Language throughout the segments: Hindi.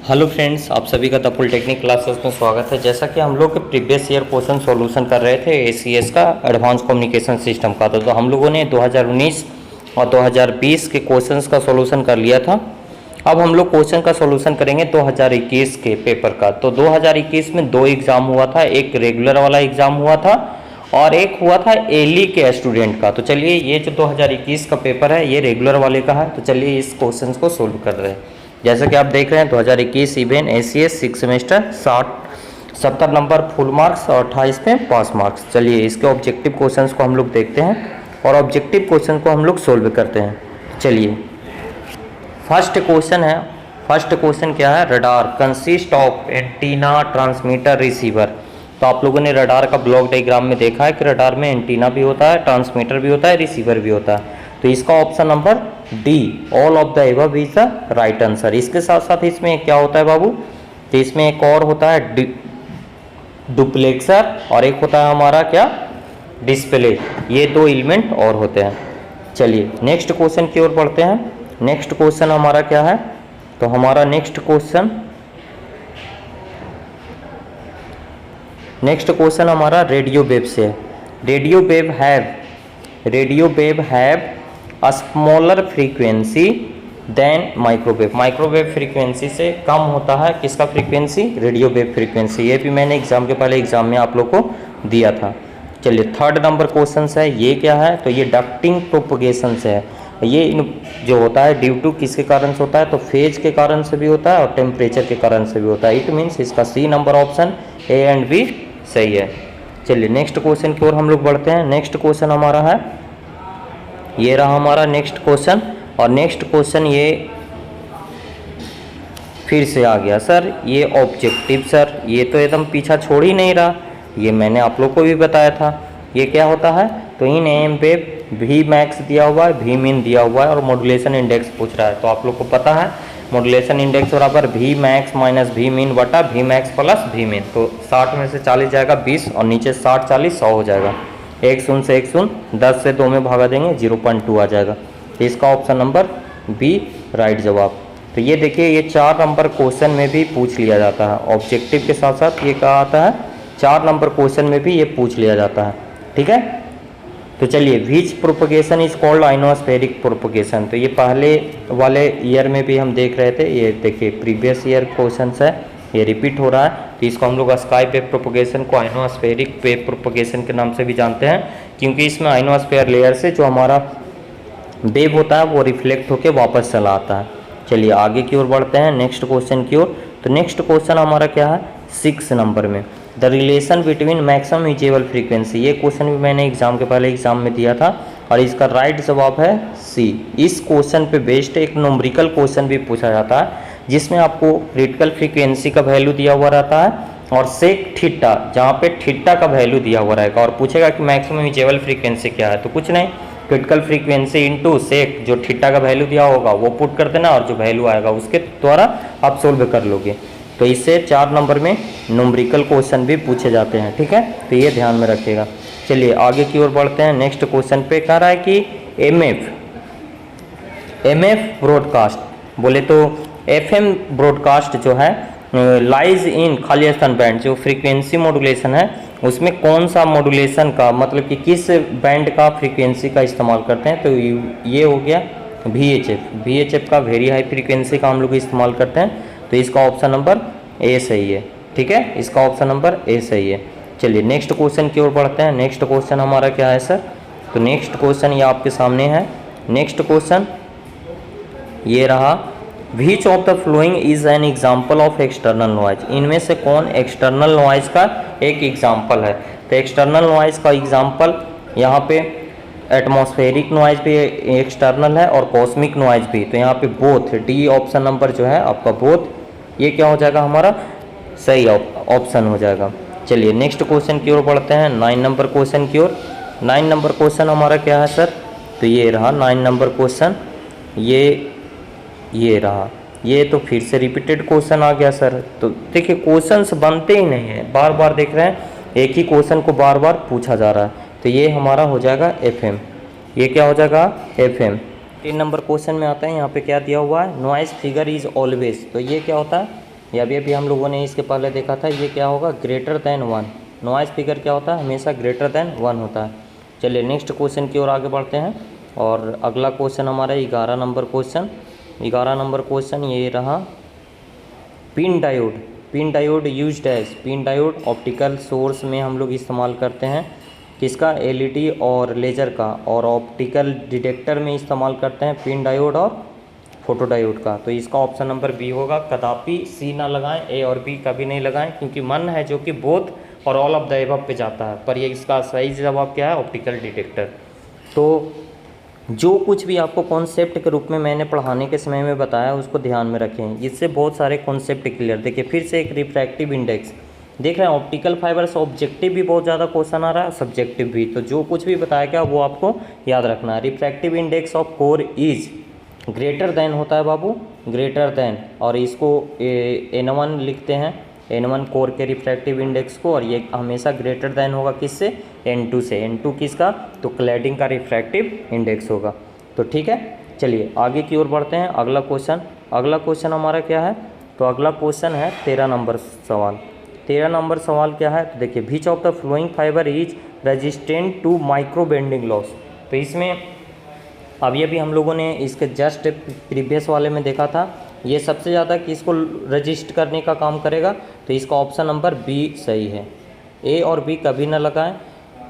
हेलो फ्रेंड्स, आप सभी का द पॉलिटेक्निक क्लासेस में स्वागत है। जैसा कि हम लोग प्रीवियस ईयर क्वेश्चन सॉल्यूशन कर रहे थे एसीएस का एडवांस कम्युनिकेशन सिस्टम का, तो हम लोगों ने 2019 और 2020 के क्वेश्चंस का सॉल्यूशन कर लिया था। अब हम लोग क्वेश्चन का सॉल्यूशन करेंगे 2021 के पेपर का। तो 2021 में दो एग्ज़ाम हुआ था, एक रेगुलर वाला एग्ज़ाम हुआ था और एक हुआ था एली के स्टूडेंट का। तो चलिए, ये जो 2021 का पेपर है ये रेगुलर वाले का है, तो चलिए इस क्वेश्चन को सोल्व कर रहे हैं। जैसा कि आप देख रहे हैं 2021 event ACS 6 semester 70 number full marks और 28 में पास मार्क्स। चलिए इसके ऑब्जेक्टिव क्वेश्चंस को हम लोग देखते हैं और ऑब्जेक्टिव क्वेश्चन को हम लोग सोल्व करते हैं। चलिए फर्स्ट क्वेश्चन क्या है? Radar consist of antenna, transmitter, receiver. तो आप लोगों ने रडार का ब्लॉक डायग्राम में देखा है कि रडार में एंटीना भी होता है, ट्रांसमीटर भी होता है, रिसीवर भी होता है। तो इसका option number D, all of the above is the right answer. इसके साथ साथ इसमें क्या होता है बाबू? तो इसमें एक और होता है डुप्लेक्सर और एक होता है हमारा क्या? डिस्प्ले। ये दो एलिमेंट और होते हैं। चलिए नेक्स्ट क्वेश्चन की ओर बढ़ते हैं। नेक्स्ट क्वेश्चन हमारा क्या है? तो हमारा नेक्स्ट क्वेश्चन हमारा रेडियो वेव से है। Radio wave have a smaller frequency than microwave. Microwave frequency से कम होता है किसका फ्रीक्वेंसी? Radio wave frequency. ये भी मैंने पहले एग्जाम में आप लोग को दिया था। चलिए थर्ड नंबर क्वेश्चन है, ये क्या है? तो ये डक्टिंग प्रोपगेशन से है। ये जो होता है ड्यू टू किसके कारण से होता है? तो फेज के कारण से भी होता है और टेम्परेचर के कारण से भी होता है। इट मीन्स इसका C number option A and B सही है। चलिए नेक्स्ट क्वेश्चन की ओर हम लोग बढ़ते हैं। नेक्स्ट क्वेश्चन हमारा है, ये रहा हमारा नेक्स्ट क्वेश्चन। और नेक्स्ट क्वेश्चन ये फिर से आ गया सर, ये ऑब्जेक्टिव सर, ये तो एकदम पीछा छोड़ ही नहीं रहा। ये मैंने आप लोग को भी बताया था। ये क्या होता है? तो इन एम पे वी मैक्स दिया हुआ है, वी मीन दिया हुआ है और मॉड्यूलेशन इंडेक्स पूछ रहा है। तो आप लोग को पता है मॉड्यूलेशन इंडेक्स बराबर V max minus V mean बटा V max plus V mean. तो 60 में से 40 जाएगा 20 और नीचे 60 40 100 हो जाएगा। 1 शून्य से 1 शून्य, 10 से 2 में भागा देंगे 0.2 आ जाएगा। तो इसका ऑप्शन नंबर बी राइट जवाब। तो ये देखिए, ये 4 नंबर क्वेश्चन में भी पूछ लिया जाता है। ऑब्जेक्टिव के साथ साथ ये क्या आता है? 4 नंबर क्वेश्चन में भी ये पूछ लिया जाता है। ठीक है, तो चलिए which propagation is called ionospheric propagation. तो ये पहले वाले ईयर में भी हम देख रहे थे। ये देखिए प्रीवियस ईयर क्वेश्चन है, ये रिपीट हो रहा है। तो इसको हम लोग स्काई वेव प्रोपगेशन को आइनोस्फेरिक वेव प्रोपगेशन के नाम से भी जानते हैं, क्योंकि इसमें आइनोस्फेयर लेयर से जो हमारा वेव होता है वो रिफ्लेक्ट होकर वापस चला आता है। चलिए आगे की ओर बढ़ते हैं, नेक्स्ट क्वेश्चन की ओर। तो नेक्स्ट क्वेश्चन हमारा क्या है? 6 नंबर में, the relation between maximum usable frequency. ये क्वेश्चन भी मैंने पहले एग्जाम में दिया था और इसका राइट जवाब है सी। इस क्वेश्चन पे बेस्ड एक न्यूमेरिकल क्वेश्चन भी पूछा जाता है, जिसमें आपको क्रिटिकल फ्रीक्वेंसी का वैल्यू दिया हुआ रहता है और सेक थीटा, जहाँ पे थीटा का वैल्यू दिया हुआ रहेगा और पूछेगा कि मैक्सिमम यूजेबल फ्रीक्वेंसी क्या है। तो कुछ नहीं, क्रिटिकल फ्रीक्वेंसी इंटू सेक, जो थीटा का वैल्यू दिया होगा वो पुट कर देना और जो वैल्यू आएगा उसके द्वारा आप सोल्व कर लोगे। तो इससे 4 नंबर में न्यूमेरिकल क्वेश्चन भी पूछे जाते हैं। ठीक है, तो ये ध्यान में रखिएगा। चलिए आगे की ओर बढ़ते हैं। नेक्स्ट क्वेश्चन पे कह रहा है कि एमएफ ब्रॉडकास्ट, बोले तो एफएम ब्रॉडकास्ट जो है लाइज इन खाली स्थान बैंड, जो फ्रीक्वेंसी मॉड्यूलेशन है उसमें कौन सा मॉड्यूलेशन का, मतलब कि किस बैंड का फ्रीक्वेंसी का इस्तेमाल करते हैं? तो ये हो गया VHF का, वेरी हाई फ्रीक्वेंसी का हम लोग इस्तेमाल करते हैं। तो इसका ऑप्शन नंबर ए सही है। ठीक है, इसका ऑप्शन नंबर ए सही है। चलिए नेक्स्ट क्वेश्चन की ओर बढ़ते हैं। नेक्स्ट क्वेश्चन हमारा क्या है सर? तो नेक्स्ट क्वेश्चन ये आपके सामने है। नेक्स्ट क्वेश्चन ये रहा, विच of the following is an example of external noise. इनमें से कौन एक्सटर्नल नॉइज का एक एग्जाम्पल है? तो एक्सटर्नल नॉइज का एग्जाम्पल यहाँ पे एटमॉस्फेरिक नॉइज भी एक्सटर्नल है और कॉस्मिक नॉइज भी। तो यहाँ पे बोथ, डी ऑप्शन नंबर जो है आपका बोथ, ये क्या हो जाएगा? हमारा सही ऑप्शन हो जाएगा। चलिए नेक्स्ट क्वेश्चन की ओर बढ़ते हैं, 9 नंबर क्वेश्चन की ओर। 9 नंबर क्वेश्चन हमारा क्या है सर? तो ये रहा 9 नंबर क्वेश्चन, ये रहा। ये तो फिर से रिपीटेड क्वेश्चन आ गया सर। तो देखिए क्वेश्चंस बनते ही नहीं है, बार बार देख रहे हैं एक ही क्वेश्चन को बार बार पूछा जा रहा है। तो ये हमारा हो जाएगा एफएम। ये क्या हो जाएगा? एफएम। 3 नंबर क्वेश्चन में आता है, यहाँ पे क्या दिया हुआ है? Noise figure is always. तो ये क्या होता है? ये अभी अभी हम लोगों ने इसके पहले देखा था, ये क्या होगा, ग्रेटर देन 1। नॉइज़ फिगर क्या होता है, हमेशा ग्रेटर देन 1 होता है। चलिए नेक्स्ट क्वेश्चन की ओर आगे बढ़ते हैं। और अगला क्वेश्चन हमारा 11 नंबर क्वेश्चन। 11 नंबर क्वेश्चन ये रहा, pin diode. Pin diode used as, pin diode optical source में हम लोग इस्तेमाल करते हैं किसका, एलईडी और लेज़र का, और ऑप्टिकल डिटेक्टर में इस्तेमाल करते हैं पिन डायोड और फोटो डायोड का। तो इसका ऑप्शन नंबर बी होगा। कदापि सी ना लगाएं, ए और बी कभी नहीं लगाएं, क्योंकि मन है जो कि बोथ और ऑल ऑफ द एबव पे जाता है, पर ये इसका सही जवाब क्या है, ऑप्टिकल डिटेक्टर। तो जो कुछ भी आपको कॉन्सेप्ट के रूप में मैंने पढ़ाने के समय में बताया उसको ध्यान में रखें, इससे बहुत सारे कॉन्सेप्ट क्लियर। देखिए फिर से एक रिफ्रैक्टिव इंडेक्स देख रहे हैं, ऑप्टिकल फाइबर से ऑब्जेक्टिव भी बहुत ज़्यादा क्वेश्चन आ रहा है, सब्जेक्टिव भी। तो जो कुछ भी बताया गया वो आपको याद रखना है। Refractive index of core is greater than होता है बाबू, ग्रेटर देन, और इसको N1 लिखते हैं, N1 कोर के रिफ्रैक्टिव इंडेक्स को, और ये हमेशा ग्रेटर देन होगा किससे, N2 से। N2 किसका, तो क्लैडिंग का रिफ्रैक्टिव इंडेक्स होगा। तो ठीक है, चलिए आगे की ओर बढ़ते हैं। अगला क्वेश्चन, अगला क्वेश्चन हमारा क्या है, तो अगला क्वेश्चन है 13 नंबर सवाल। 13 नंबर सवाल क्या है, तो देखिए, which of the following fibre is resistant to micro bending loss. तो इसमें अभी अभी हम लोगों ने इसके जस्ट प्रीवियस वाले में देखा था, ये सबसे ज़्यादा किसको रजिस्ट करने का काम करेगा, तो इसका ऑप्शन नंबर बी सही है। ए और बी कभी ना लगाएं,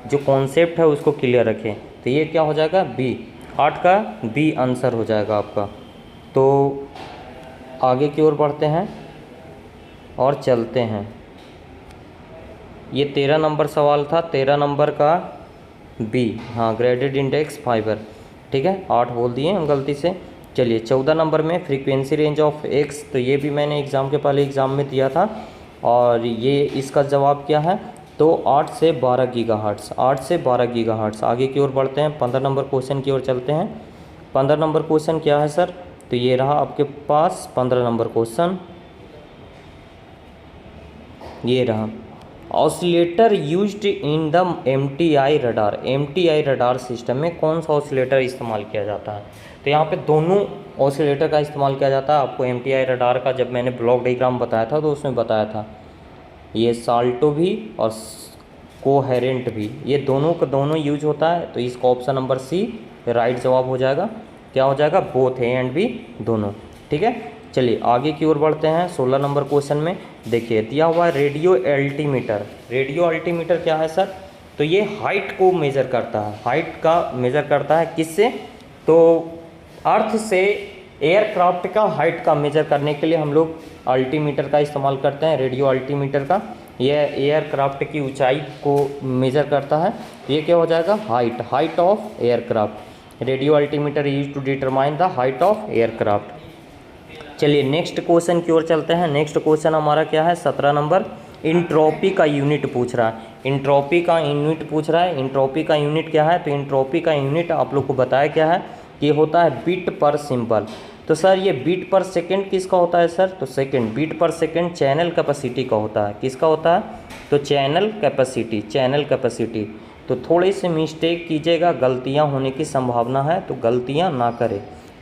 जो कॉन्सेप्ट है उसको क्लियर रखें। तो ये क्या हो जाएगा, बी, 8 का बी आंसर हो जाएगा आपका। तो आगे की ओर बढ़ते हैं और चलते हैं। ये 13 नंबर सवाल था, 13 नंबर का बी, हाँ, ग्रेडेड इंडेक्स फाइबर, ठीक है, 8 बोल दिए हम गलती से। चलिए 14 नंबर में फ्रीक्वेंसी रेंज ऑफ एक्स, तो ये भी मैंने एग्ज़ाम के पहले एग्ज़ाम में दिया था, और ये इसका जवाब क्या है, तो 8 से 12 गीगाहर्ट्ज़, 8 से 12 गीगाहर्ट्ज़। आगे की ओर बढ़ते हैं, 15 नंबर क्वेश्चन की ओर चलते हैं। 15 नंबर क्वेश्चन क्या है सर, तो ये रहा आपके पास 15 नंबर क्वेश्चन, ये रहा, oscillator used in the MTI radar. MTI radar system में कौन सा ऑसिलेटर इस्तेमाल किया जाता है, तो यहाँ पे दोनों ऑसिलेटर का इस्तेमाल किया जाता है। आपको MTI रडार का जब मैंने ब्लॉक डायग्राम बताया था तो उसमें बताया था, ये साल्टो भी और कोहेरेंट भी, ये दोनों का दोनों यूज होता है। तो इसका ऑप्शन नंबर सी राइट जवाब हो जाएगा। क्या हो जाएगा, बोथ ए एंड बी दोनों, ठीक है। चलिए आगे की ओर बढ़ते हैं। 16 नंबर क्वेश्चन में देखिए दिया हुआ है रेडियो अल्टीमीटर। रेडियो अल्टीमीटर क्या है सर, तो ये हाइट को मेज़र करता है, हाइट का मेज़र करता है किससे, तो अर्थ से एयरक्राफ्ट का हाइट का मेज़र करने के लिए हम लोग अल्टीमीटर का इस्तेमाल करते हैं। रेडियो अल्टीमीटर का यह एयरक्राफ्ट की ऊंचाई को मेज़र करता है। ये क्या हो जाएगा, height, height of aircraft. Radio altimeter use to determine the height of aircraft. चलिए नेक्स्ट क्वेश्चन की ओर चलते हैं। नेक्स्ट क्वेश्चन हमारा क्या है, 17 नंबर, इंट्रोपी का यूनिट पूछ रहा है। इंट्रोपी का यूनिट पूछ रहा है। इंट्रोपी का यूनिट क्या है, तो इंट्रोपी का यूनिट आप लोग को बताया क्या है कि होता है बीट पर सिंबल। तो सर ये बीट पर सेकंड किसका होता है सर, तो सेकंड, बीट पर सेकंड चैनल कैपेसिटी का होता है। किसका होता है, तो चैनल कैपेसिटी, चैनल कैपेसिटी। तो थोड़ी सी मिस्टेक कीजिएगा, गलतियाँ होने की संभावना है, तो गलतियाँ ना करें।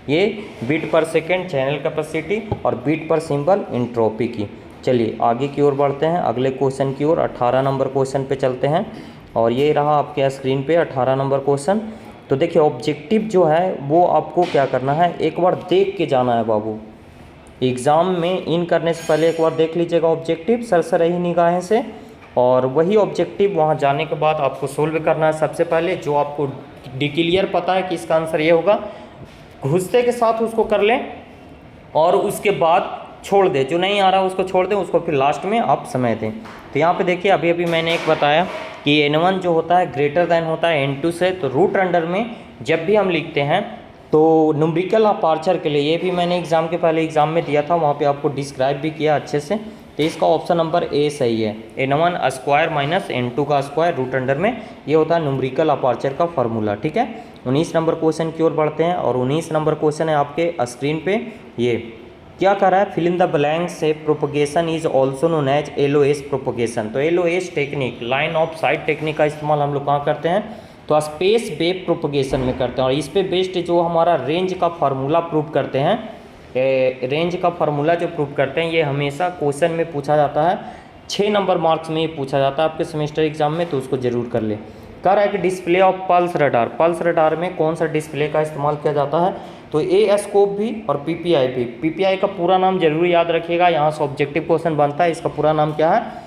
ये बीट पर सेकंड चैनल कैपेसिटी और बीट पर सिंबल इंट्रोपी की। चलिए आगे की ओर बढ़ते हैं, अगले क्वेश्चन की ओर। 18 नंबर क्वेश्चन पे चलते हैं, और ये रहा आपके स्क्रीन पे 18 नंबर क्वेश्चन। तो देखिए ऑब्जेक्टिव जो है वो आपको क्या करना है, एक बार देख के जाना है बाबू। एग्ज़ाम में इन करने से पहले एक बार देख लीजिएगा ऑब्जेक्टिव सरसरी निगाहें से, और वही ऑब्जेक्टिव वहाँ जाने के बाद आपको सोल्व करना है। सबसे पहले जो आपको डिक्लियर पता है कि इसका आंसर ये होगा, घुसते के साथ उसको कर लें और उसके बाद छोड़ दें, जो नहीं आ रहा उसको छोड़ दें, उसको फिर लास्ट में आप समय दें। तो यहाँ पे देखिए अभी अभी मैंने एक बताया कि N1 जो होता है ग्रेटर दैन होता है N2 से। तो रूट अंडर में जब भी हम लिखते हैं तो न्यूमेरिकल अपार्चर के लिए, ये भी मैंने एग्ज़ाम के पहले एग्ज़ाम में दिया था, वहाँ पे आपको डिस्क्राइब भी किया अच्छे से। तो इसका ऑप्शन नंबर ए सही है। N1 स्क्वायर माइनस N2 का स्क्वायर रूट अंडर में, ये होता है न्यूमेरिकल अपार्चर का फार्मूला, ठीक है। 19 नंबर क्वेश्चन की ओर बढ़ते हैं, और 19 नंबर क्वेश्चन है आपके स्क्रीन पे। ये क्या कर रहा है, फिल इन द ब्लैंक से propagation is also known as LOS propagation. तो LOS technique, line of sight technique का इस्तेमाल हम लोग कहाँ करते हैं, तो स्पेस वेव प्रोपगेशन में करते हैं। और इस पे बेस्ड जो हमारा रेंज का फार्मूला प्रूव करते हैं रेंज का फार्मूला जो प्रूव करते हैं, ये हमेशा क्वेश्चन में पूछा जाता है, 6 नंबर मार्क्स में ये पूछा जाता है आपके सेमेस्टर एग्जाम में, तो उसको जरूर कर ले। कह रहा है कि display of pulse radar, pulse radar में कौन सा डिस्प्ले का इस्तेमाल किया जाता है, तो ए स्कोप भी और पीपीआई भी। पीपीआई का पूरा नाम जरूर याद रखिएगा, यहाँ से ऑब्जेक्टिव क्वेश्चन बनता है, इसका पूरा नाम क्या है,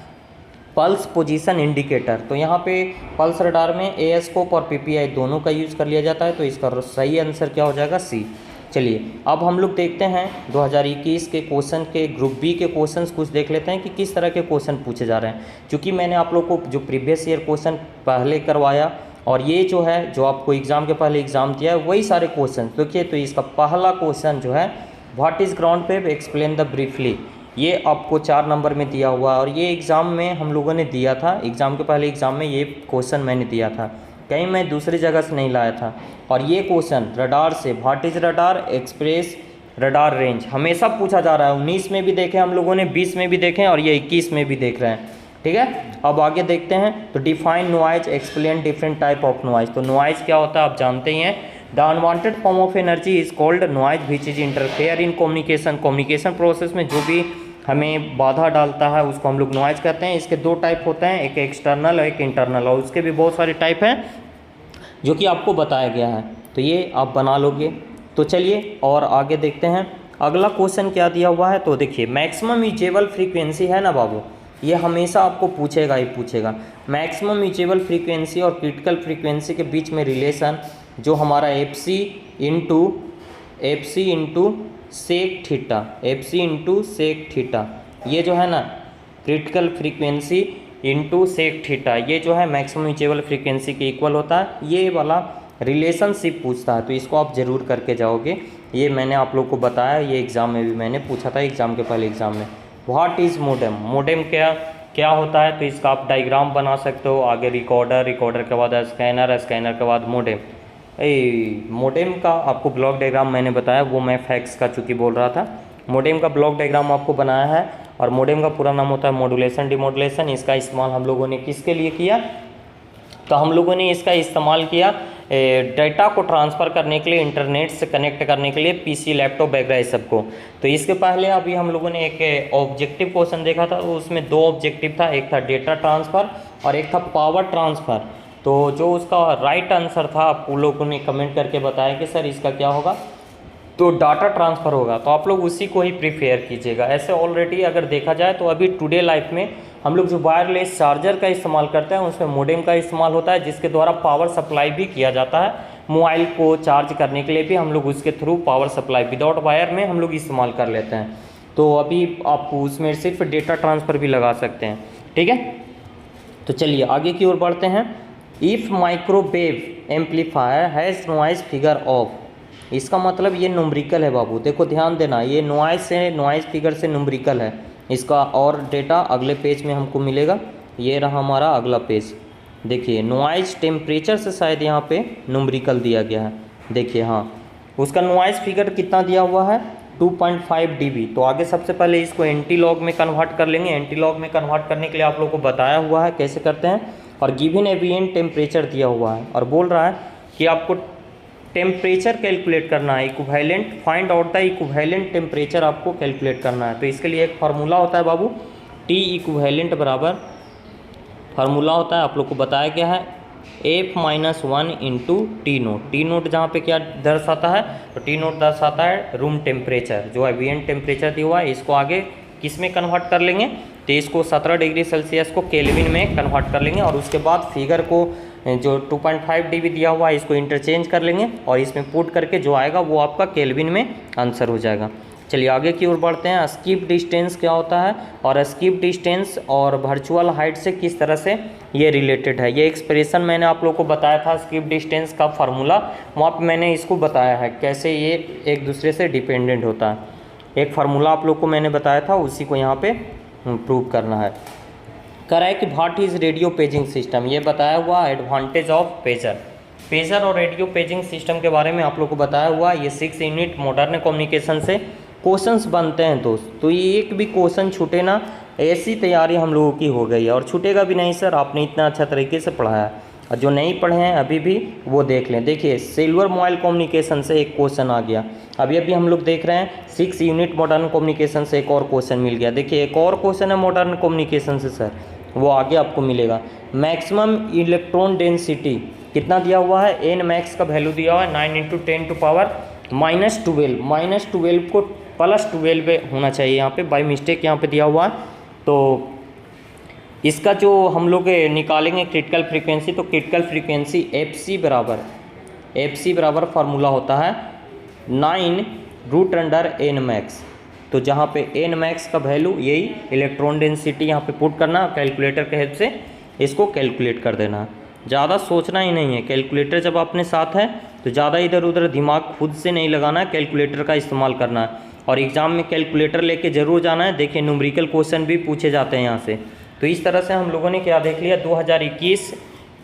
पल्स पोजीशन इंडिकेटर। तो यहाँ पे पल्स रडार में ए स्कोप और पीपीआई दोनों का यूज़ कर लिया जाता है, तो इसका सही आंसर क्या हो जाएगा, सी। चलिए अब हम लोग देखते हैं 2021 के क्वेश्चन के ग्रुप बी के क्वेश्चंस कुछ देख लेते हैं कि किस तरह के क्वेश्चन पूछे जा रहे हैं। क्योंकि मैंने आप लोग को जो प्रीवियस ईयर क्वेश्चन पहले करवाया और ये जो है जो आपको एग्ज़ाम के पहले एग्ज़ाम दिया है वही सारे क्वेश्चन देखिए। तो इसका पहला क्वेश्चन जो है, what is ground wave, explain the briefly, ये आपको 4 नंबर में दिया हुआ है और ये एग्ज़ाम में हम लोगों ने दिया था, एग्ज़ाम के पहले एग्ज़ाम में ये क्वेश्चन मैंने दिया था, कहीं मैं दूसरी जगह से नहीं लाया था। और ये क्वेश्चन रडार से, what is radar, express radar range, हमेशा पूछा जा रहा है। 19 में भी देखे हम लोगों ने, 20 में भी देखे और ये 21 में भी देख रहे हैं, ठीक है। अब आगे देखते हैं, तो define noise, explain different type of noise. तो नॉइज क्या होता है आप जानते ही हैं, the unwanted form of energy is called noise which is interfere in communication, communication process में जो भी हमें बाधा डालता है उसको हम लोग नॉइज कहते हैं। इसके 2 टाइप होते हैं, एक एक्सटर्नल और एक इंटरनल, और उसके भी बहुत सारे टाइप हैं जो कि आपको बताया गया है, तो ये आप बना लोगे। तो चलिए और आगे देखते हैं, अगला क्वेश्चन क्या दिया हुआ है, तो देखिए मैक्सिमम यूजेबल फ्रीक्वेंसी है ना बाबू, ये हमेशा आपको पूछेगा ही पूछेगा। मैक्सिमम यूजेबल फ्रीक्वेंसी और क्रिटिकल फ्रीक्वेंसी के बीच में रिलेशन जो हमारा f c into sec theta, f c into sec theta, ये जो है ना critical frequency into sec theta, ये जो है मैक्सिमम यूजेबल फ्रीक्वेंसी के इक्वल होता है, ये वाला रिलेशनशिप पूछता है, तो इसको आप जरूर करके जाओगे। ये मैंने आप लोग को बताया, ये एग्ज़ाम में भी मैंने पूछा था, एग्ज़ाम के पहले एग्ज़ाम में। व्हाट इज़ मोडेम, मोडेम क्या होता है, तो इसका आप डायग्राम बना सकते हो। आगे रिकॉर्डर, रिकॉर्डर के बाद स्कैनर, स्कैनर के बाद मोडेम। मोडेम का आपको ब्लॉक डायग्राम मैंने बताया, वो मैं फैक्स का चूँकि बोल रहा था। मोडेम का ब्लॉक डायग्राम आपको बनाया है, और मोडेम का पूरा नाम होता है मॉड्यूलेशन डिमॉड्यूलेशन। इसका इस्तेमाल हम लोगों ने किसके लिए किया, तो हम लोगों ने इसका इस्तेमाल किया डेटा को ट्रांसफ़र करने के लिए, इंटरनेट से कनेक्ट करने के लिए, पीसी, लैपटॉप वगैरह सब को। तो इसके पहले अभी हम लोगों ने एक ऑब्जेक्टिव क्वेश्चन देखा था, उसमें 2 ऑब्जेक्टिव था, एक था डेटा ट्रांसफ़र और एक था पावर ट्रांसफ़र। तो जो उसका राइट आंसर था आप लोगों ने कमेंट करके बताया कि सर इसका क्या होगा, तो डाटा ट्रांसफ़र होगा, तो आप लोग उसी को ही प्रीफेयर कीजिएगा। ऐसे ऑलरेडी अगर देखा जाए तो अभी टुडे लाइफ में हम लोग जो वायरलेस चार्जर का इस्तेमाल करते हैं उसमें मोडेम का इस्तेमाल होता है, जिसके द्वारा पावर सप्लाई भी किया जाता है। मोबाइल को चार्ज करने के लिए भी हम लोग उसके through power supply without wire में हम लोग इस्तेमाल कर लेते हैं। तो अभी आप उसमें सिर्फ डेटा ट्रांसफ़र भी लगा सकते हैं, ठीक है। तो चलिए आगे की ओर बढ़ते हैं। If microwave amplifier has noise figure of, इसका मतलब ये न्यूमेरिकल है बाबू, देखो ध्यान देना, ये नॉइज़ फिगर से न्यूमेरिकल है। इसका और डेटा अगले पेज में हमको मिलेगा, ये रहा हमारा अगला पेज। देखिए नॉइज़ टेम्परेचर से शायद यहाँ पे न्यूमेरिकल दिया गया है, देखिए हाँ, उसका नॉइज़ फिगर कितना दिया हुआ है 2.5 dB। तो आगे सबसे पहले इसको एंटीलॉग में कन्वर्ट कर लेंगे। एंटीलॉग में कन्वर्ट करने के लिए आप लोग को बताया हुआ है कैसे करते हैं, और गिवन एम्बिएंट टेम्परेचर दिया हुआ है और बोल रहा है कि आपको टेम्परेचर कैलकुलेट करना है, equivalent, find out the equivalent temperature आपको कैलकुलेट करना है। तो इसके लिए एक फार्मूला होता है बाबू, टी इक्विवेलेंट बराबर फार्मूला होता है, आप लोग को बताया गया है F-1 into T note. T note जहाँ पे क्या दर्शाता है, तो टी नोट दर्शाता है रूम टेम्परेचर, जो एम्बिएंट टेम्परेचर दिया हुआ है। इसको आगे किस में कन्वर्ट कर लेंगे, तो इसको 17 डिग्री सेल्सियस को केल्विन में कन्वर्ट कर लेंगे, और उसके बाद फिगर को जो 2.5 dB दिया हुआ है इसको इंटरचेंज कर लेंगे, और इसमें पुट करके जो आएगा वो आपका केल्विन में आंसर हो जाएगा। चलिए आगे की ओर बढ़ते हैं। स्किप डिस्टेंस क्या होता है, और स्किप डिस्टेंस और वर्चुअल हाइट से किस तरह से ये रिलेटेड है। ये एक्सप्रेशन मैंने आप लोग को बताया था, स्किप डिस्टेंस का फार्मूला, वहाँ पे मैंने इसको बताया है कैसे ये एक दूसरे से डिपेंडेंट होता है। एक फार्मूला आप लोग को मैंने बताया था, उसी को यहाँ पे प्रूव करना है। कह रहा है कि what is radio paging system, ये बताया हुआ एडवांटेज ऑफ पेजर और रेडियो पेजिंग सिस्टम के बारे में आप लोग को बताया हुआ। ये 6 यूनिट मॉडर्न कम्युनिकेशन से क्वेश्चंस बनते हैं दोस्त, तो ये एक भी क्वेश्चन छूटे ना, ऐसी तैयारी हम लोगों की हो गई है, और छूटेगा भी नहीं सर, आपने इतना अच्छा तरीके से पढ़ाया। और जो नहीं पढ़े हैं अभी भी वो देख लें। देखिए सिल्वर मोबाइल कम्युनिकेशन से एक क्वेश्चन आ गया, अभी अभी हम लोग देख रहे हैं 6 यूनिट मॉडर्न कम्युनिकेशन से एक और क्वेश्चन मिल गया। देखिए एक और क्वेश्चन है मॉडर्न कम्युनिकेशन से सर, वो आगे आपको मिलेगा। मैक्सिमम इलेक्ट्रॉन डेंसिटी कितना दिया हुआ है, एन मैक्स का वैल्यू दिया हुआ है 9 × 10⁻⁻12 -12 को +12 होना चाहिए, यहाँ पे बाई मिस्टेक यहाँ पे दिया हुआ है। तो इसका जो हम लोग निकालेंगे क्रिटिकल फ्रीक्वेंसी, तो क्रिटिकल फ्रीक्वेंसी एफ सी बराबर फार्मूला होता है 9√अंडर n max। तो जहाँ पे n max का वैल्यू यही इलेक्ट्रॉन डेंसिटी यहाँ पे पुट करना, कैलकुलेटर के हेल्प से इसको कैलकुलेट कर देना। ज़्यादा सोचना ही नहीं है, कैलकुलेटर जब अपने साथ है तो ज़्यादा इधर उधर दिमाग खुद से नहीं लगाना है, कैलकुलेटर का इस्तेमाल करना है। और एग्ज़ाम में कैलकुलेटर लेके ज़रूर जाना है। देखिए न्यूमेरिकल क्वेश्चन भी पूछे जाते हैं यहाँ से। तो इस तरह से हम लोगों ने क्या देख लिया, 2021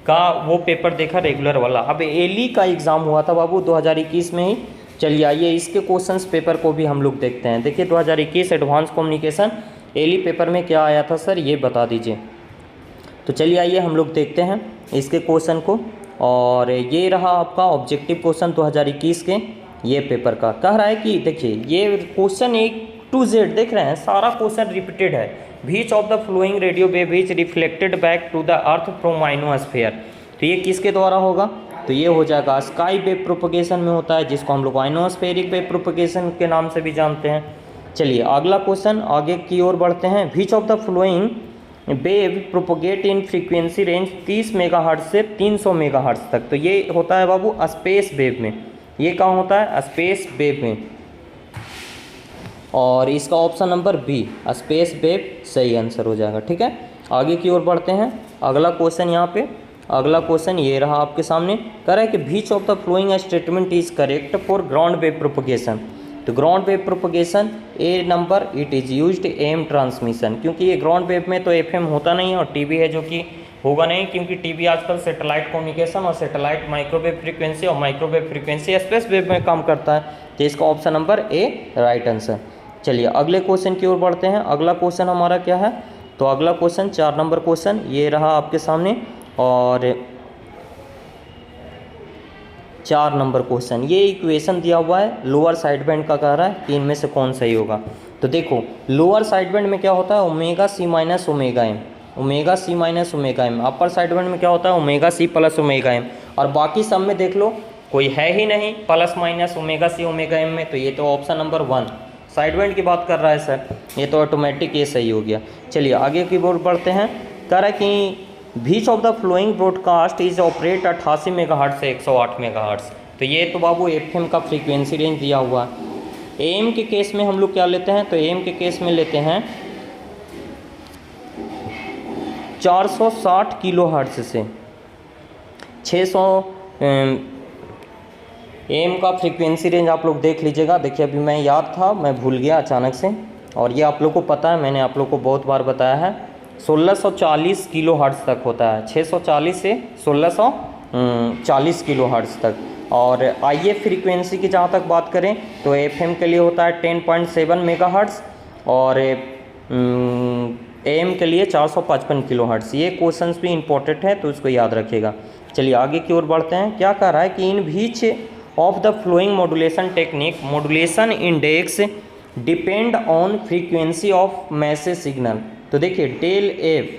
का वो पेपर देखा रेगुलर वाला। अब एली का एग्ज़ाम हुआ था बाबू 2021 में ही। चलिए आइए इसके क्वेश्चंस पेपर को भी हम लोग देखते हैं। देखिए 2021 एडवांस कम्युनिकेशन एली पेपर में क्या आया था सर, ये बता दीजिए। तो चलिए आइए हम लोग देखते हैं इसके क्वेश्चन को। और ये रहा आपका ऑब्जेक्टिव क्वेश्चन 2021 के ये पेपर का। कह रहा है कि देखिए ये क्वेश्चन A to Z देख रहे हैं, सारा क्वेश्चन रिपीटेड है। Which of the following radio wave is reflected back to the earth from ionosphere. तो ये किसके द्वारा होगा, तो ये हो जाएगा स्काई वेव प्रोपगेशन में होता है, जिसको हम लोग आइनोस्फेरिक वेव प्रोपगेशन के नाम से भी जानते हैं। चलिए अगला क्वेश्चन आगे की ओर बढ़ते हैं। Which of the flowing wave propagate in frequency range 30 megahertz से 300 मेगाहर्ट्ज तक। तो ये होता है बाबू स्पेस वेव में, ये कहाँ होता है, स्पेस वेव में। और इसका option number B space wave सही आंसर हो जाएगा। ठीक है, आगे की ओर बढ़ते हैं। अगला क्वेश्चन यहाँ पे, अगला क्वेश्चन ये रहा आपके सामने। कह रहा है कि which of the following statement is correct for ground wave propagation. तो ground wave propagation a number it is used AM transmission, क्योंकि ये ग्राउंड वेव में तो एफएम होता नहीं है और टीवी है जो कि होगा नहीं, क्योंकि टीवी आजकल सैटेलाइट कम्युनिकेशन और सैटेलाइट माइक्रोवेव फ्रीक्वेंसी और माइक्रोवेव फ्रीक्वेंसी स्पेस वेव में काम करता है। तो इसका option number A right answer. चलिए अगले क्वेश्चन की ओर बढ़ते हैं। अगला क्वेश्चन हमारा क्या है, तो अगला क्वेश्चन 4 नंबर क्वेश्चन ये रहा आपके सामने। और 4 नंबर क्वेश्चन ये इक्वेशन दिया हुआ है लोअर साइड बैंड का, कह रहा है कि इनमें से कौन सही होगा। तो देखो लोअर साइड बैंड में क्या होता है, omega c minus omega m, omega c minus omega m. Upper side band में क्या होता है, omega c plus omega m. और बाकी सब में देख लो कोई है ही नहीं plus minus omega c omega m में, तो ये तो ऑप्शन नंबर 1 साइड बैंड की बात कर रहा है सर, ये तो ऑटोमेटिक ये सही हो गया। चलिए आगे की ओर बढ़ते हैं। कह रहा है कि which of the flowing broadcast is operate 88 megahertz से 108 मेगाहर्ट्ज। तो ये तो बाबू एफएम का फ्रीक्वेंसी रेंज दिया हुआ। एएम के केस में हम लोग क्या लेते हैं, तो एएम के केस में लेते हैं 460 किलो हर्ट्ज से 600 एएम का फ्रीक्वेंसी रेंज आप लोग देख लीजिएगा। देखिए अभी मैं याद था, मैं भूल गया अचानक से, और ये आप लोग को पता है, मैंने आप लोग को बहुत बार बताया है। 1640 किलो हर्ट्ज तक होता है, 640 से 1640 किलो हर्ट्ज तक। और आईएफ फ्रीक्वेंसी की जहाँ तक बात करें तो एफएम के लिए होता है 10.7 मेगाहर्ट्ज और एएम के लिए 455 किलो हर्ट्ज। ये क्वेश्चंस भी इंपॉर्टेंट है तो इसको याद रखिएगा। चलिए आगे की ओर बढ़ते हैं। क्या कह रहा है कि in which of the flowing modulation technique modulation index depend on frequency of message signal. तो देखिए डेल एफ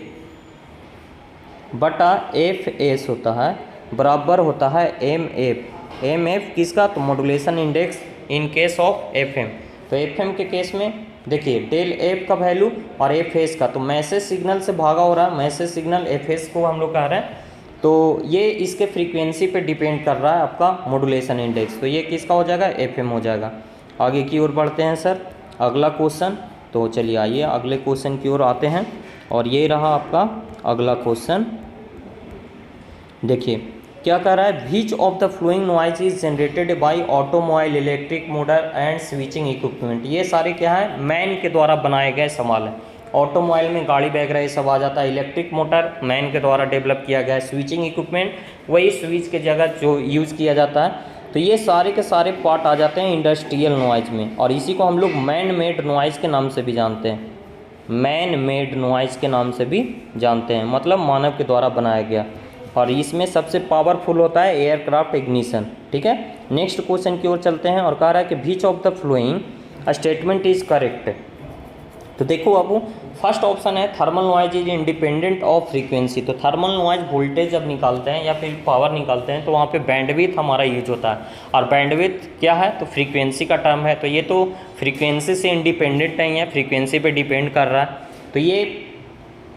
बटा एफ एस होता है बराबर होता है एम एफ। एम एफ किसका, तो modulation index in case of f m. तो एफ एम के केस में देखिए डेल एफ का वैल्यू और एफ एस का, तो मैसेज सिग्नल से भागा हो रहा है, मैसेज सिग्नल एफ एस को हम लोग कह रहे हैं। तो ये इसके फ्रीक्वेंसी पे डिपेंड कर रहा है आपका मॉड्यूलेशन इंडेक्स। तो ये किसका हो जाएगा, एफ एम हो जाएगा। आगे की ओर बढ़ते हैं सर, अगला क्वेश्चन। तो चलिए आइए अगले क्वेश्चन की ओर आते हैं। और ये रहा आपका अगला क्वेश्चन। देखिए क्या कह रहा है, which of the flowing noise is generated by automobile electric motor and switching equipment. ये सारे क्या है, मैन के द्वारा बनाए गए सवाल हैं। ऑटोमोबाइल में गाड़ी वगैरह ये सब आ जाता है, इलेक्ट्रिक मोटर मैन के द्वारा डेवलप किया गया है, स्विचिंग इक्विपमेंट वही स्विच के जगह जो यूज़ किया जाता है। तो ये सारे के सारे पार्ट आ जाते हैं इंडस्ट्रियल नॉइज में, और इसी को हम लोग मैन मेड नॉइज के नाम से भी जानते हैं। मैन मेड नॉइज के नाम से भी जानते हैं, मतलब मानव के द्वारा बनाया गया। और इसमें सबसे पावरफुल होता है एयरक्राफ्ट इग्निशन। ठीक है, नेक्स्ट क्वेश्चन की ओर चलते हैं और कह रहा है कि which of the following statement is correct. तो देखो बाबू, फर्स्ट ऑप्शन है thermal noise is independent of frequency. तो थर्मल नॉइज वोल्टेज जब निकालते हैं या फिर पावर निकालते हैं तो वहाँ पे बैंडविड्थ हमारा यूज होता है, और बैंडविड्थ क्या है तो फ्रीक्वेंसी का टर्म है। तो ये तो फ्रीक्वेंसी से इंडिपेंडेंट नहीं है, फ्रीक्वेंसी पे डिपेंड कर रहा है। तो ये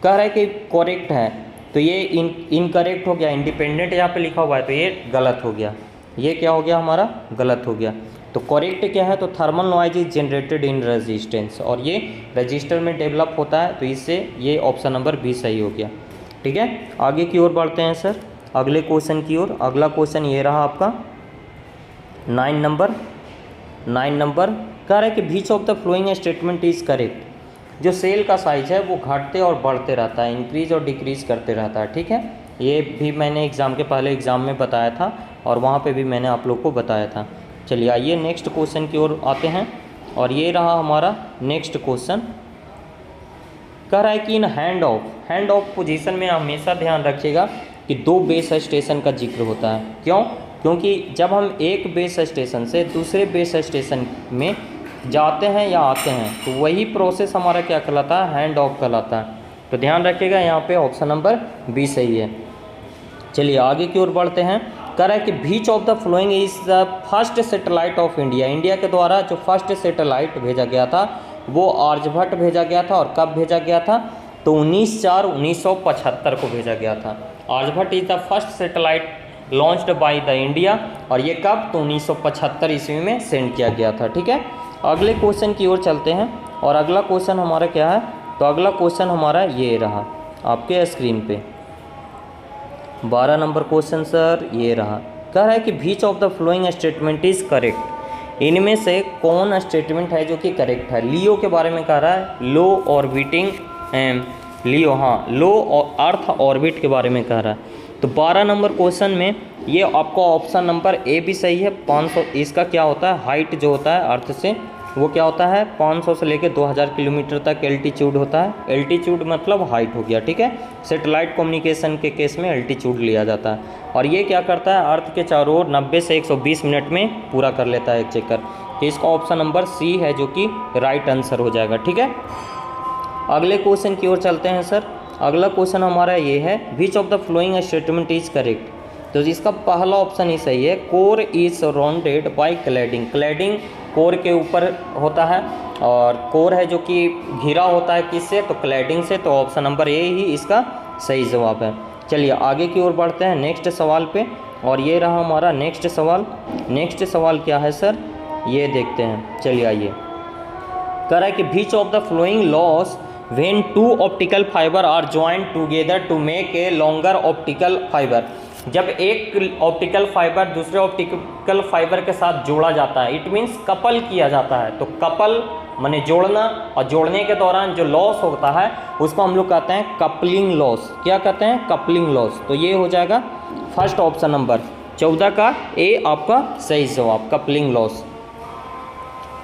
कह रहा है कि करेक्ट है, तो ये इनकरेक्ट हो गया। इंडिपेंडेंट यहाँ पे लिखा हुआ है तो ये गलत हो गया। ये क्या हो गया हमारा, गलत हो गया। तो करेक्ट क्या है तो thermal noise is generated in resistance, और ये रजिस्टर में डेवलप होता है, तो इससे ये ऑप्शन नंबर बी सही हो गया। ठीक है, आगे की ओर बढ़ते हैं सर, अगले क्वेश्चन की ओर। अगला क्वेश्चन ये रहा आपका 9 नंबर कह रहा है कि which of the following statement is correct. जो सेल का साइज है वो घटते और बढ़ते रहता है, इंक्रीज और डिक्रीज करते रहता है। ठीक है, ये भी मैंने एग्ज़ाम के पहले एग्ज़ाम में बताया था और वहाँ पे भी मैंने आप लोग को बताया था। चलिए आइए नेक्स्ट क्वेश्चन की ओर आते हैं, और ये रहा हमारा नेक्स्ट क्वेश्चन। कह रहा है कि इन हैंड ऑफ पोजीशन में हमेशा ध्यान रखिएगा कि 2 बेस स्टेशन का जिक्र होता है। क्यों? क्योंकि जब हम एक बेस स्टेशन से दूसरे बेस स्टेशन में जाते हैं या आते हैं तो वही प्रोसेस हमारा क्या कहलाता है, हैंड ऑफ कहलाता है। तो ध्यान रखिएगा, यहाँ पे ऑप्शन नंबर बी सही है। चलिए आगे की ओर बढ़ते हैं। कह रहा है कि which of the following is the first satellite of India. India के द्वारा जो फर्स्ट सैटेलाइट भेजा गया था वो आर्यभट्ट भेजा गया था, और कब भेजा गया था तो 19/4/1975 को भेजा गया था। Aryabhata is the first satellite launched by the India, और ये कब तो 1975 ईस्वी में सेंड किया गया था। ठीक है, अगले क्वेश्चन की ओर चलते हैं, और अगला क्वेश्चन हमारा क्या है तो अगला क्वेश्चन हमारा ये रहा आपके स्क्रीन पे 12 नंबर क्वेश्चन सर, ये रहा। कह रहा है कि which of the following statement is correct. इनमें से कौन स्टेटमेंट है जो कि करेक्ट है। लियो के बारे में कह रहा है, लो ऑर्बिटिंग लियो, हाँ लो अर्थ ऑर्बिट के बारे में कह रहा है। तो 12 नंबर क्वेश्चन में ये आपका ऑप्शन नंबर ए भी सही है। 500 इसका क्या होता है, हाइट जो होता है अर्थ से वो क्या होता है 500 से लेकर 2000 किलोमीटर तक एल्टीट्यूड होता है। एल्टीट्यूड मतलब हाइट हो गया। ठीक है, सैटेलाइट कम्युनिकेशन के केस में एल्टीट्यूड लिया जाता है, और ये क्या करता है अर्थ के चारों ओर 90 से 120 मिनट में पूरा कर लेता है एक चक्कर। तो इसका ऑप्शन नंबर सी है जो कि राइट आंसर हो जाएगा। ठीक है, अगले क्वेश्चन की ओर चलते हैं सर। अगला क्वेश्चन हमारा ये है, विच of the following statement is correct. तो इसका पहला ऑप्शन ही सही है, core is surrounded by cladding. Cladding core के ऊपर होता है, और कोर है जो कि घिरा होता है किससे तो क्लैडिंग से। तो ऑप्शन नंबर ए ही इसका सही जवाब है। चलिए आगे की ओर बढ़ते हैं नेक्स्ट सवाल पे, और ये रहा हमारा नेक्स्ट सवाल। नेक्स्ट सवाल क्या है सर, ये देखते हैं। चलिए आइए, कह रहा है कि which of the following loss when 2 optical fibre are joint together to make a longer optical fibre. जब एक ऑप्टिकल फाइबर दूसरे ऑप्टिकल फाइबर के साथ जोड़ा जाता है, इट मीन्स कपल किया जाता है। तो कपल माने जोड़ना, और जोड़ने के दौरान जो लॉस होता है उसको हम लोग कहते हैं कपलिंग लॉस। क्या कहते हैं, कपलिंग लॉस। तो ये हो जाएगा फर्स्ट ऑप्शन नंबर 14 का ए आपका सही जवाब, कपलिंग लॉस।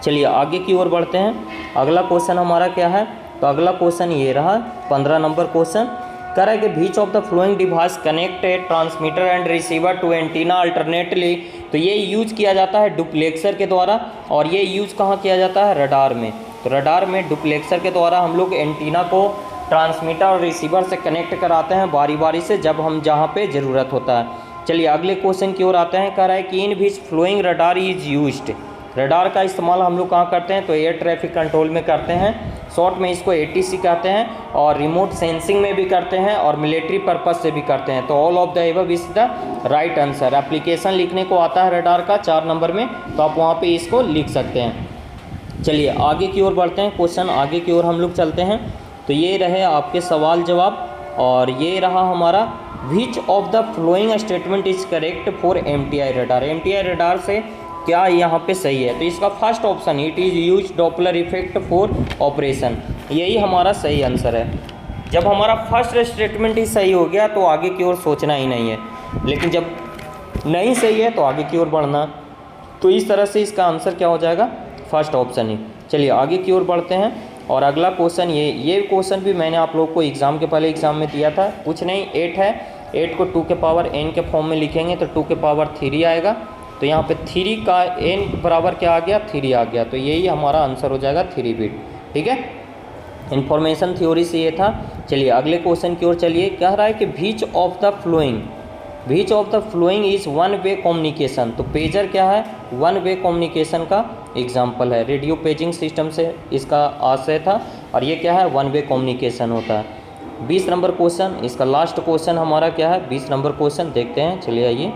चलिए आगे की ओर बढ़ते हैं। अगला क्वेश्चन हमारा क्या है तो अगला क्वेश्चन ये रहा 15 नंबर क्वेश्चन। कह रहा है कि which of the following device connect a transmitter and receiver to antenna alternately. तो ये यूज किया जाता है डुप्लेक्सर के द्वारा, और ये यूज कहाँ किया जाता है, रडार में। तो रडार में डुप्लेक्सर के द्वारा हम लोग एंटीना को ट्रांसमीटर और रिसीवर से कनेक्ट कराते हैं बारी बारी से, जब हम जहाँ पे ज़रूरत होता है। चलिए अगले क्वेश्चन की ओर आते हैं। कह रहा है कि in which following radar is used. Radar का इस्तेमाल हम लोग कहाँ करते हैं तो एयर ट्रैफिक कंट्रोल में करते हैं, शॉर्ट में इसको ATC कहते हैं, और रिमोट सेंसिंग में भी करते हैं, और मिलिट्री पर्पस से भी करते हैं। तो all of the above is the right answer. Application लिखने को आता है रडार का 4 नंबर में, तो आप वहाँ पे इसको लिख सकते हैं। चलिए आगे की ओर बढ़ते हैं, क्वेश्चन आगे की ओर हम लोग चलते हैं। तो ये रहे आपके सवाल जवाब, और ये रहा हमारा विच of the following statement is correct for MTI radar. MTI radar से क्या यहाँ पे सही है तो इसका first option it is use Doppler effect for operation, यही हमारा सही आंसर है। जब हमारा फर्स्ट स्टेटमेंट ही सही हो गया तो आगे की ओर सोचना ही नहीं है, लेकिन जब नहीं सही है तो आगे की ओर बढ़ना। तो इस तरह से इसका आंसर क्या हो जाएगा, फर्स्ट ऑप्शन ही। चलिए आगे की ओर बढ़ते हैं, और अगला क्वेश्चन ये क्वेश्चन भी मैंने आप लोग को एग्ज़ाम के पहले एग्ज़ाम में दिया था, कुछ नहीं 8 है। 8 को 2 के पावर n के फॉर्म में लिखेंगे तो 2 के पावर 3 आएगा। तो यहाँ पे 3 का n बराबर क्या आ गया, 3 आ गया। तो यही हमारा आंसर हो जाएगा 3 बिट। ठीक है, इंफॉर्मेशन थ्योरी से ये था। चलिए अगले क्वेश्चन की ओर चलिए। कह रहा है कि which of the following is one way communication. तो पेजर क्या है, वन वे कम्युनिकेशन का एग्जाम्पल है। रेडियो पेजिंग सिस्टम से इसका आशय था और ये क्या है, वन वे कम्युनिकेशन होता है। 20 नंबर क्वेश्चन, इसका लास्ट क्वेश्चन हमारा क्या है, 20 नंबर क्वेश्चन देखते हैं। चलिए आइए,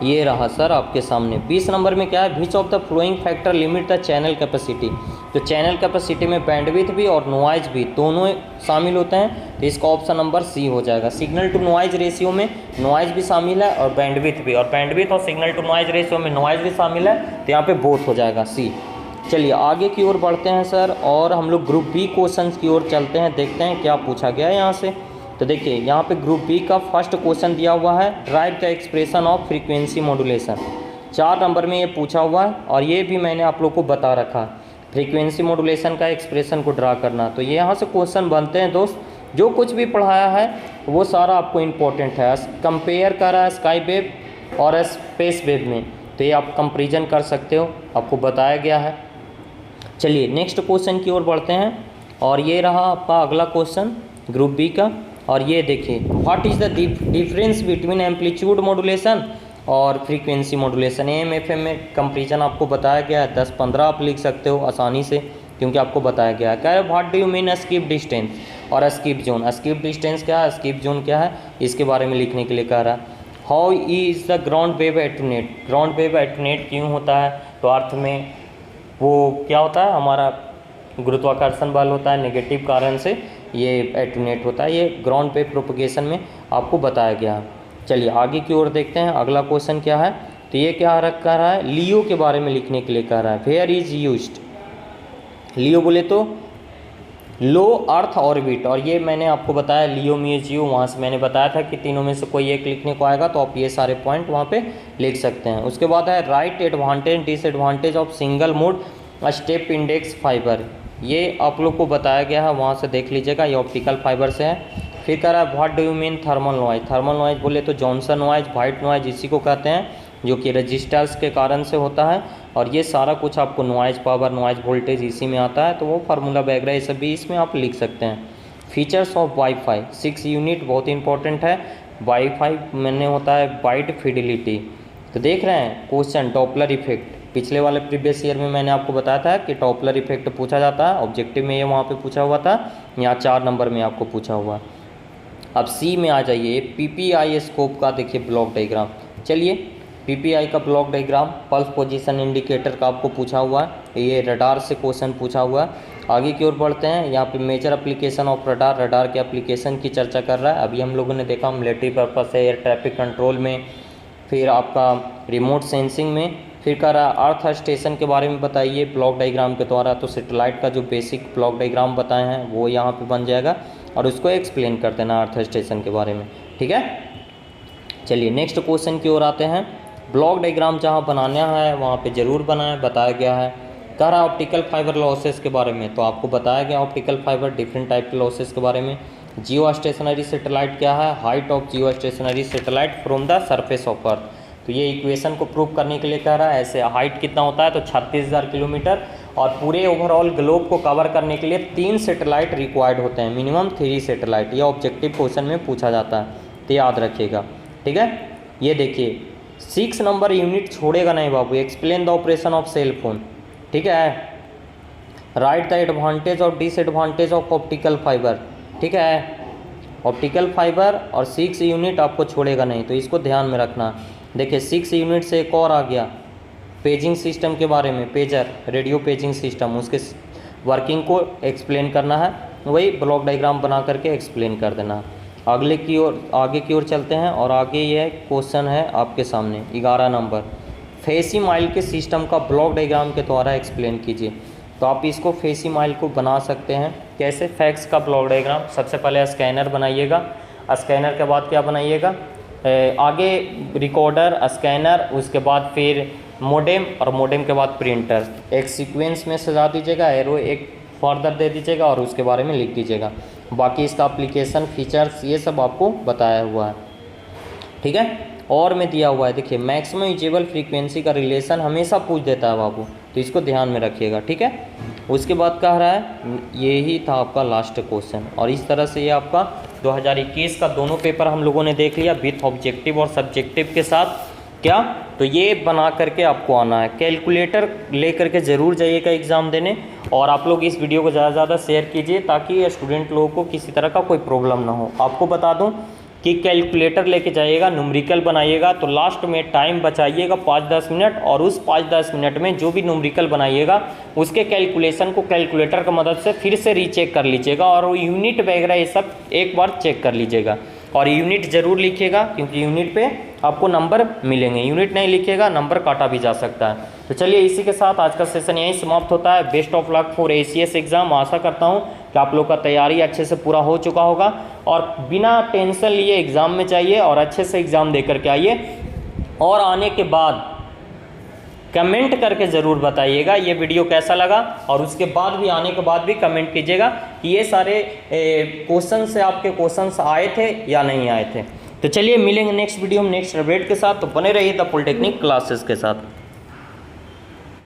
ये रहा सर आपके सामने। 20 नंबर में क्या है, which of the flowing factor limit the channel capacity. तो चैनल कैपेसिटी में बैंडविड्थ भी और नॉइज भी दोनों शामिल होते हैं। तो इसका ऑप्शन नंबर सी हो जाएगा। सिग्नल टू नॉइज रेशियो में नॉइज भी शामिल है और बैंडविड्थ भी, और बैंडविड्थ और सिग्नल टू नॉइज रेशियो में नॉइज भी शामिल है। तो यहाँ पे बोथ हो जाएगा सी। चलिए आगे की ओर बढ़ते हैं सर, और हम लोग ग्रुप बी क्वेश्चन की ओर चलते हैं, देखते हैं क्या पूछा गया है यहाँ से। तो देखिए यहाँ पे ग्रुप बी का फर्स्ट क्वेश्चन दिया हुआ है, drive the expression of frequency modulation. 4 number में ये पूछा हुआ है और ये भी मैंने आप लोग को बता रखा, फ्रीक्वेंसी मॉड्यूलेशन का एक्सप्रेशन को ड्रा करना। तो ये यहाँ से क्वेश्चन बनते हैं दोस्त, जो कुछ भी पढ़ाया है वो सारा आपको इम्पोर्टेंट है। कंपेयर कर रहा है स्काई वेव और स्पेस वेव में, तो ये आप कंपेरिजन कर सकते हो, आपको बताया गया है। चलिए नेक्स्ट क्वेश्चन की ओर बढ़ते हैं, और ये रहा आपका अगला क्वेश्चन ग्रुप बी का। और ये देखिए, what is the difference between amplitude modulation और फ्रीक्वेंसी मॉड्यूलेशन। AM/FM में कंपेरिजन आपको बताया गया है। 10-15 आप लिख सकते हो आसानी से, क्योंकि आपको बताया गया है। क्या है, what do you mean skip distance और स्किप जोन। स्किप डिस्टेंस क्या है, स्किप जोन क्या है, इसके बारे में लिखने के लिए कह रहा है। How is the ground wave attenuate. Ground wave attenuate क्यों होता है, तो अर्थ में वो क्या होता है, हमारा गुरुत्वाकर्षण बल होता है, नेगेटिव कारण से ये एटूनेट होता है। ये ग्राउंड वेव प्रोपगेशन में आपको बताया गया है। चलिए आगे की ओर देखते हैं, अगला क्वेश्चन क्या है। तो ये क्या कह रहा है, लियो के बारे में लिखने के लिए कह रहा है। वेयर इज यूज्ड, लियो बोले तो लो अर्थ ऑर्बिट, और ये मैंने आपको बताया लियो म्यूजियो, वहाँ से मैंने बताया था कि तीनों में से कोई एक लिखने को आएगा, तो आप ये सारे पॉइंट वहाँ पे लिख सकते हैं। उसके बाद है right advantage disadvantage of single mode step index fibre. ये आप लोग को बताया गया है, वहाँ से देख लीजिएगा, ये ऑप्टिकल फाइबर से है। फिर कह रहा है what do you mean thermal noise. Thermal noise बोले तो जॉनसन नॉइज, वाइट नॉइज इसी को कहते हैं, जो कि रजिस्टर्स के कारण से होता है। और ये सारा कुछ आपको नॉइज पावर, नॉइज वोल्टेज इसी में आता है, तो वो फार्मूला वगैरह ये सब भी इसमें आप लिख सकते हैं। फीचर्स ऑफ वाईफाई 6 यूनिट बहुत इंपॉर्टेंट है। वाईफाई मैंने होता है वाइड फिडिलिटी। तो देख रहे हैं क्वेश्चन डॉपलर इफेक्ट, पिछले वाले प्रीवियस ईयर में मैंने आपको बताया था कि डॉपलर इफेक्ट पूछा जाता है, ऑब्जेक्टिव में ये वहाँ पे पूछा हुआ था, यहाँ 4 नंबर में आपको पूछा हुआ। अब सी में आ जाइए, PPI स्कोप का देखिए ब्लॉक डायग्राम। चलिए PPI का block diagram, pulse position indicator का आपको पूछा हुआ है, ये रडार से क्वेश्चन पूछा हुआ है। आगे की ओर बढ़ते हैं, यहाँ पे major application of radar, radar के एप्लीकेशन की चर्चा कर रहा है। अभी हम लोगों ने देखा मिलिट्री पर्पस है, एयर ट्रैफिक कंट्रोल में, फिर आपका रिमोट सेंसिंग में। फिर कह रहा है अर्थ स्टेशन के बारे में बताइए ब्लॉक डायग्राम के द्वारा। तो सैटेलाइट का जो बेसिक ब्लॉक डायग्राम बताए हैं वो यहाँ पे बन जाएगा, और उसको एक्सप्लेन कर देना अर्थ स्टेशन के बारे में। ठीक है, चलिए नेक्स्ट क्वेश्चन की ओर आते हैं। ब्लॉक डायग्राम जहाँ बनाना है वहाँ पे ज़रूर बनाएं, बताया गया है। कह रहा है ऑप्टिकल फाइबर लॉसेस के बारे में, तो आपको बताया गया ऑप्टिकल फाइबर डिफरेंट टाइप के लॉसेस के बारे में। जियो स्टेशनरी सैटेलाइट क्या है, height of Jio stationery satellite from the surface of earth. तो ये इक्वेशन को प्रूव करने के लिए कह रहा है, ऐसे हाइट कितना होता है तो 36,000 किलोमीटर, और पूरे ओवरऑल ग्लोब को कवर करने के लिए 3 सैटेलाइट रिक्वायर्ड होते हैं, मिनिमम 3 सैटेलाइट। ये ऑब्जेक्टिव क्वेश्चन में पूछा जाता है, तो याद रखिएगा। ठीक है, ये देखिए 6 नंबर यूनिट छोड़ेगा नहीं बाबू, explain the operation of cell phone. ठीक है, राइट द एडवांटेज और डिसएडवांटेज ऑफ ऑप्टिकल फाइबर। ठीक है, ऑप्टिकल फाइबर और 6 यूनिट आपको छोड़ेगा नहीं, तो इसको ध्यान में रखना। देखिए 6 यूनिट से एक और आ गया पेजिंग सिस्टम के बारे में, पेजर रेडियो पेजिंग सिस्टम, उसके वर्किंग को एक्सप्लेन करना है, वही ब्लॉक डायग्राम बना करके एक्सप्लेन कर देना। आगे की ओर चलते हैं, और आगे यह क्वेश्चन है आपके सामने 11 नंबर, फेसिमाइल के सिस्टम का ब्लॉक डायग्राम के द्वारा एक्सप्लेन कीजिए। तो आप इसको फेसिमाइल को बना सकते हैं कैसे, फैक्स का ब्लॉक डायग्राम। सबसे पहले स्कैनर बनाइएगा, स्कैनर के बाद क्या बनाइएगा, आगे रिकॉर्डर, स्कैनर, उसके बाद फिर मोडेम, और मोडेम के बाद प्रिंटर। एक सीक्वेंस में सजा दीजिएगा, एरो एक फर्दर दे दीजिएगा और उसके बारे में लिख दीजिएगा। बाकी इसका एप्लीकेशन फीचर्स ये सब आपको बताया हुआ है, ठीक है। और में दिया हुआ है, देखिए मैक्सिमम यूजेबल फ्रीक्वेंसी का रिलेशन हमेशा पूछ देता है बाबू, तो इसको ध्यान में रखिएगा, ठीक है। उसके बाद कह रहा है यही था आपका लास्ट क्वेश्चन, और इस तरह से ये आपका 2021 का दोनों पेपर हम लोगों ने देख लिया विथ ऑब्जेक्टिव और सब्जेक्टिव के साथ। क्या तो ये बना करके आपको आना है, कैलकुलेटर ले करके ज़रूर जाइएगा एग्ज़ाम देने, और आप लोग इस वीडियो को ज़्यादा से ज़्यादा शेयर कीजिए ताकि स्टूडेंट लोगों को किसी तरह का कोई प्रॉब्लम ना हो। आपको बता दूं कि कैलकुलेटर लेके जाइएगा, न्यूमेरिकल बनाइएगा, तो लास्ट में टाइम बचाइएगा 5-10 मिनट, और उस 5-10 मिनट में जो भी न्यूमेरिकल बनाइएगा उसके कैलकुलेशन को कैलकुलेटर की मदद से फिर से रीचेक कर लीजिएगा, और वो यूनिट वगैरह ये सब एक बार चेक कर लीजिएगा। और यूनिट ज़रूर लिखिएगा क्योंकि यूनिट पे आपको नंबर मिलेंगे, यूनिट नहीं लिखिएगा नंबर काटा भी जा सकता है। तो चलिए इसी के साथ आज का सेशन यहीं समाप्त होता है। Best of luck for ACS exam. आशा करता हूँ कि आप लोग का तैयारी अच्छे से पूरा हो चुका होगा, और बिना टेंशन लिए एग्ज़ाम में चाहिए और अच्छे से एग्ज़ाम दे करके आइए, और आने के बाद कमेंट करके ज़रूर बताइएगा ये वीडियो कैसा लगा, और उसके बाद भी आने के बाद भी कमेंट कीजिएगा कि ये सारे क्वेश्चन से आपके क्वेश्चंस आए थे या नहीं आए थे। तो चलिए मिलेंगे नेक्स्ट वीडियो में नेक्स्ट अपडेट के साथ, तो बने रहिए द पॉलिटेक्निक क्लासेस के साथ।